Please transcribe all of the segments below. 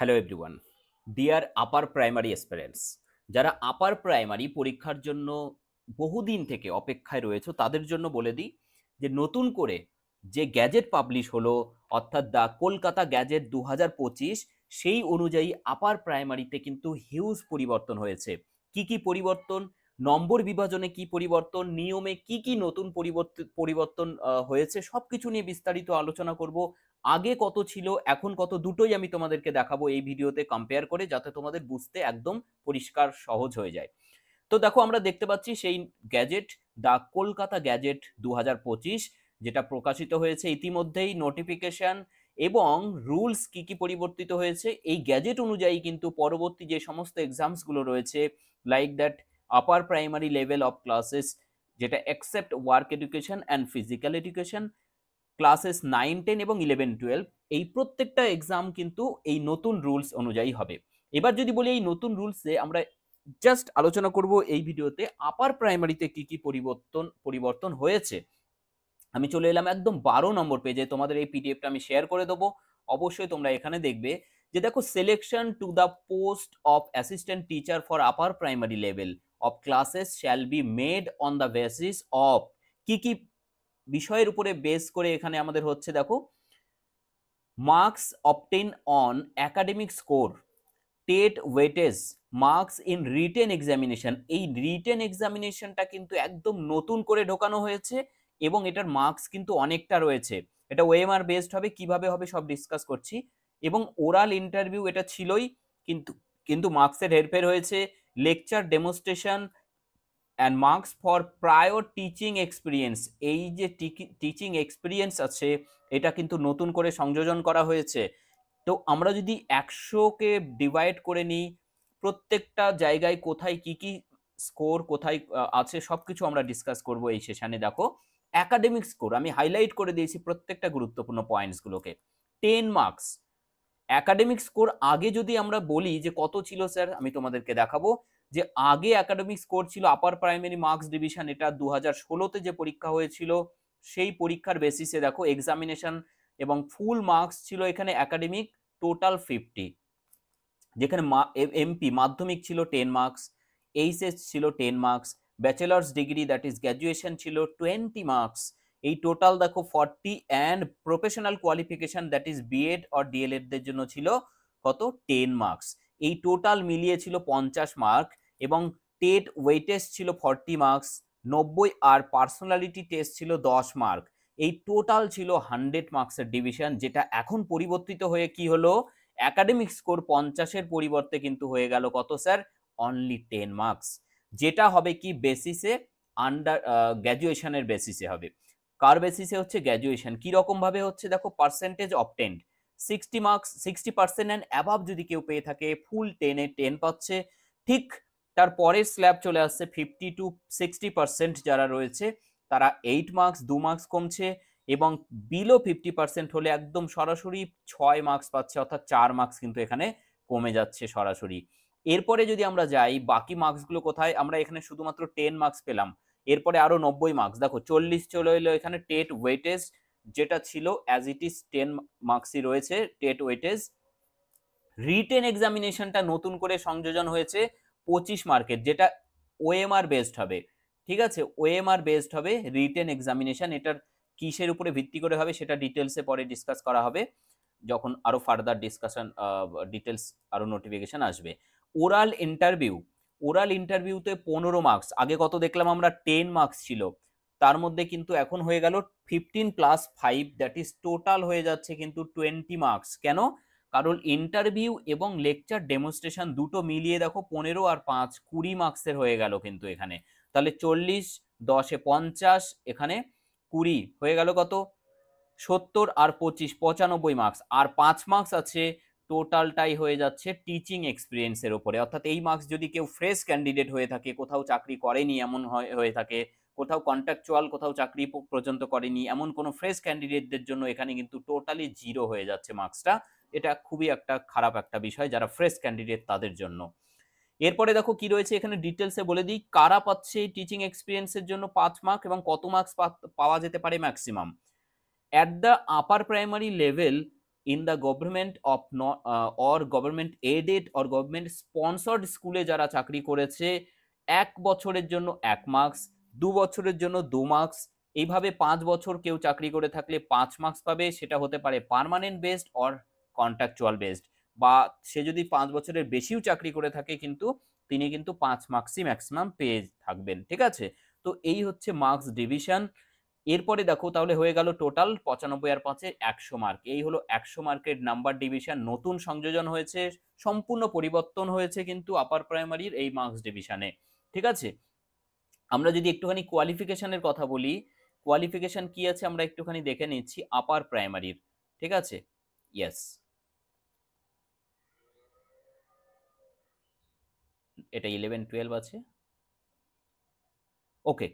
Hello everyone, dear upper primary aspirants, যারা upper primary পরীক্ষার জন্য বহুদিন থেকে অপেক্ষায় রয়েছে তাদের জন্য বলে দিই যে নতুন করে যে গ্যাজেট পাবলিশ হলো, অর্থাৎ দ্য কলকাতা গ্যাজেট 2025, সেই অনুযায়ী আপার প্রাইমারিতে কিন্তু হিউজ পরিবর্তন হয়েছে। কি কি পরিবর্তন, নম্বর বিভাজনে কি পরিবর্তন, নিয়মে কি কি নতুন পরিবর্তন হয়েছে, সবকিছু নিয়ে বিস্তারিত আলোচনা করব। আগে কত ছিল এখন কত, দুটোই আমি তোমাদেরকে দেখাবো এই ভিডিওতে কম্পেয়ার করে, যাতে তোমাদের বুঝতে একদম পরিষ্কার সহজ হয়ে যায়। তো দেখো, আমরা দেখতে পাচ্ছি সেই গ্যাজেট, দ্য কলকাতা গ্যাজেট 2025, যেটা প্রকাশিত হয়েছে ইতিমধ্যেই, নোটিফিকেশন এবং রুলস কি কি পরিবর্তিত হয়েছে এই গ্যাজেট অনুযায়ী কিন্তু পরবর্তী যে সমস্ত এক্সামস গুলো রয়েছে, like that upper primary level of classes, যেটা except work education and physical education, classes 9, 10 এবং 11, 12, এই প্রত্যেকটা এক্সাম কিন্তু এই নতুন রুলস অনুযায়ী হবে। এবার যদি বলি এই নতুন রুলসে আমরা জাস্ট আলোচনা করব এই ভিডিওতে আপার প্রাইমারিতে কি কি পরিবর্তন হয়েছে। আমি চলে এলাম একদম 12 নম্বর পেজে, তোমাদের এই পিডিএফটা আমি শেয়ার করে দেবো। অবশ্যই তোমরা এখানে দেখবে যে দেখো, selection to the post of assistant teacher for upper primary level of classes shall be made on the basis of, কি কি বিষয়ের উপরে বেস করে এখানে আমাদের হচ্ছে দেখো, marks obtain on academic score, TET weightage, marks in written examination. এই রিটেন এক্সামিনেশনটা কিন্তু একদম নতুন করে ঢোকানো হয়েছে এবং এটার মার্কস কিন্তু অনেকটা রয়েছে। এটা ওএমআর বেসড হবে, কিভাবে হবে সব ডিসকাস করছি। এবং ওরাল ইন্টারভিউ এটা ছিলই, কিন্তু কিন্তু মার্কসের হেরফের হয়েছে। Lecture demonstration and marks for prior teaching experience, এই যে টিচিং এক্সপিরিয়েন্স আছে এটা কিন্তু নতুন করে সংযোজন করা হয়েছে। তো আমরা যদি 100কে ডিভাইড করে নিই, প্রত্যেকটা জায়গায় কোথায় কি কি স্কোর কোথায় আছে সবকিছু আমরা ডিসকাস করব এই সেশনে। দেখো, একাডেমিক স্কোর আমি হাইলাইট করে দিয়েছি প্রত্যেকটা গুরুত্বপূর্ণ পয়েন্টসগুলোকে। 10 মার্কস একাডেমিক স্কোর। আগে যদি আমরা বলি যে কত ছিল স্যার, আমি তোমাদেরকে দেখাবো যে আগে একাডেমিক স্কোর ছিল আপার প্রাইমারি মার্কস ডিভিশন, এটা 2016তে যে পরীক্ষা হয়েছিল সেই পরীক্ষার বেসিসে দেখো এক্সামিনেশন এবং ফুল মার্কস ছিল এখানে একাডেমিক টোটাল 50, যেখানে এমপি মাধ্যমিক ছিল 10 মার্কস, এইচএস ছিল 10 marks, bachelors degree that is graduation ছিল 20 মার্কস, এই টোটাল দেখো 40, and professional qualification that is BEd or DElEd দের জন্য ছিল কত, 10 মার্কস। এই টোটাল মিলিয়ে ছিল 50 মার্ক, এবং টেট ওয়েটেজ ছিল 40 মার্কস 90, আর পার্সোনালিটি টেস্ট ছিল 10 মার্ক। এই টোটাল ছিল 100 মার্কসের ডিভিশন, যেটা এখন পরিবর্তিত হয়ে কি হলো, একাডেমিক স্কোর 50-এর পরিবর্তে কিন্তু হয়ে গেল কত স্যার, অনলি 10 মার্কস, যেটা হবে কি বেসিসে, আন্ডার গ্র্যাজুয়েশনের বেসিসে হবে। কার বেসিসে হচ্ছে, গ্র্যাজুয়েশন। কি রকম ভাবে হচ্ছে দেখো, পার্সেন্টেজ অবটেন্ড 60 মার্কস, 60% অ্যান্ড অ্যাভাব যদি কেউ পেয়ে থাকে ফুল 10-এ 10 পাচ্ছে। ঠিক তার পরের স্ল্যাব চলে আসছে 50 to 60% যারা রয়েছে তারা 8 মার্কস, 2 মার্কস কমছে, এবং বিলো 50% হলে একদম সরাসরি 6 মার্কস পাচ্ছে, অর্থাৎ 4 মার্কস কিন্তু এখানে কমে যাচ্ছে সরাসরি। এরপরে যদি আমরা যাই বাকি মার্কসগুলো কোথায়, আমরা এখানে শুধুমাত্র 10 মার্কস পেলাম, এরপরে আরো 90 মার্কস, দেখো 40 চলে এলো এখানে টেট ওয়েটেজ, যেটা ছিল অ্যাজ ইট ইজ 10 মার্কসই রয়েছে টেট ওয়েটেজ। রিটেন এক্সামিনেশনটা নতুন করে সংযোজন হয়েছে 25 মার্কের, যেটা ওএমআর বেসড হবে। ঠিক আছে, ওএমআর বেসড হবে রিটেন এক্সামিনেশন। এটার কিসের উপরে ভিত্তি করে হবে সেটা ডিটেলসে পরে ডিসকাস করা হবে, যখন আরো ফার্দার ডিসকাশন ডিটেলস আরো নোটিফিকেশন আসবে। ওরাল ইন্টারভিউ, ওরাল ইন্টারভিউতে 15 মার্কস, আগে কত দেখলাম আমরা, 10 মার্কস ছিল, তার মধ্যে কিন্তু এখন হয়ে গেল 15+5, দ্যাট ইজ টোটাল হয়ে যাচ্ছে কিন্তু 20 মার্কস। কেন, কারণ ইন্টারভিউ এবং লেকচার ডেমনস্ট্রেশন দুটো মিলিয়ে দেখো 15 আর 5 20 মার্কসের হয়ে গেল কিন্তু এখানে। তাহলে 40, 10-এ 50, এখানে 20 হয়ে গেল কত, 70 আর 25 95 মার্কস, আর 5 মার্কস আছে, টোটালটাই হয়ে যাচ্ছে টিচিং এক্সপিরিয়েন্সের উপরে। অর্থাৎ এই মার্কস যদি কেউ ফ্রেশ ক্যান্ডিডেট হয়ে থাকে, কোথাও চাকরি করেনি এমন হয়ে থাকে, কোথাও কন্ট্রাকচুয়াল কোথাও চাকরি পর্যন্ত করেনি এমন কোনো ফ্রেশ ক্যান্ডিডেটদের জন্য এখানে কিন্তু টোটালি 0 হয়ে যাচ্ছে মার্কসটা। এটা খুবই একটা খারাপ একটা বিষয় যারা ফ্রেশ ক্যান্ডিডেট তাদের জন্য। এরপরে দেখো কি রয়েছে এখানে, ডিটেলসে বলে দিই কারা পাচ্ছে টিচিং এক্সপিরিয়েন্সের জন্য 5 মার্ক এবং কত মার্কস পাওয়া যেতে পারে maximum. At the upper primary level, in the government of or government aided or government sponsored স্কুলে যারা চাকরি করেছে 1 বছরের জন্য 1 মার্কস, 2 বছরের জন্য 2 মার্কস, এইভাবে 5 বছর কেউ চাকরি করে থাকলে 5 মার্কস পাবে। সেটা হতে পারে permanent based or contractual based, বা সে যদি 5 বছরের বেশিও চাকরি করে থাকে কিন্তু তিনি কিন্তু 5 মার্কসই ম্যাক্সিমাম পেয়ে থাকবেন। ঠিক আছে, তো এই হচ্ছে মার্কস ডিভিশন। এরপরে দেখো তাহলে হয়ে গেল টোটাল 95 আর 5 100 মার্ক। এই হলো 100 মার্কের নাম্বার ডিভিশন। নতুন সংযোজন হয়েছে, সম্পূর্ণ পরিবর্তন হয়েছে কিন্তু আপার প্রাইমারির এই মার্কস ডিভিশনে। ঠিক আছে, আমরা যদি একটুখানি কোয়ালিফিকেশনের কথা বলি, কোয়ালিফিকেশন কি আছে আমরা একটুখানি দেখে নিচ্ছি আপার প্রাইমারির। ঠিক আছে, ইয়েস, এটা 11-12 আছে। ওকে,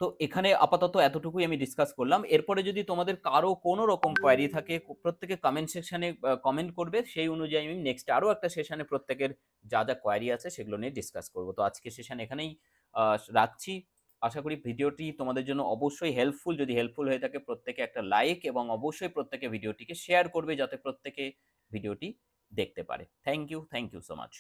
তো এখানে আপাতত এতটুকুই আমি ডিসকাস করলাম। এরপরে যদি তোমাদের কারো কোনো রকম কোয়ারি থাকে প্রত্যেকে কমেন্ট সেকশনে কমেন্ট করবে, সেই অনুযায়ী আমি নেক্সট আরো একটা সেশনে প্রত্যেকের যা যা কোয়ারি আছে সেগুলো নিয়ে ডিসকাস করব। তো আজকে সেশন এখানেই রাখছি। আশা করি ভিডিওটি তোমাদের জন্য অবশ্যই হেল্পফুল। যদি হেল্পফুল হয়ে থাকে প্রত্যেকে একটা লাইক এবং অবশ্যই প্রত্যেকে ভিডিওটিকে শেয়ার করবে যাতে প্রত্যেকে ভিডিওটি দেখতে পারে। Thank you so much.